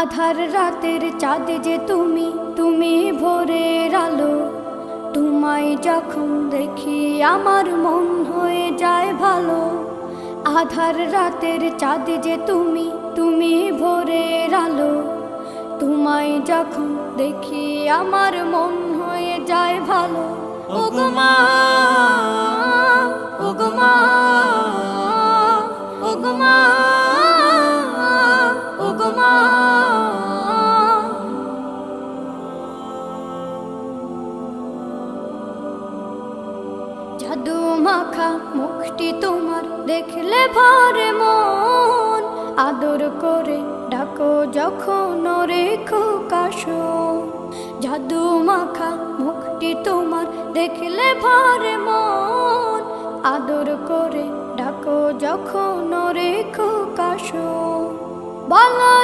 আধার রাতের চাঁদ যে তুমি, তুমি ভোরের আলো। তোমায় যখন দেখি আমার মন হয়ে যায় ভালো। আধার রাতের চাঁদ যে তুমি, তুমি ভোরের আলো। তোমায় যখন দেখি আমার মন হয়ে যায় ভালো। ওগো মা, ওগো মা, ওগো মা, ওগো মা। জাদু মাখা মুখটি তোমার দেখলে ভরে মন। আদর করে ডাকো যখন রেখো কাশো। জাদু মাখা মুখটি তোমার দেখলে ভরে মন। আদর করে ডাকো যখন রেখো কাশো। বলো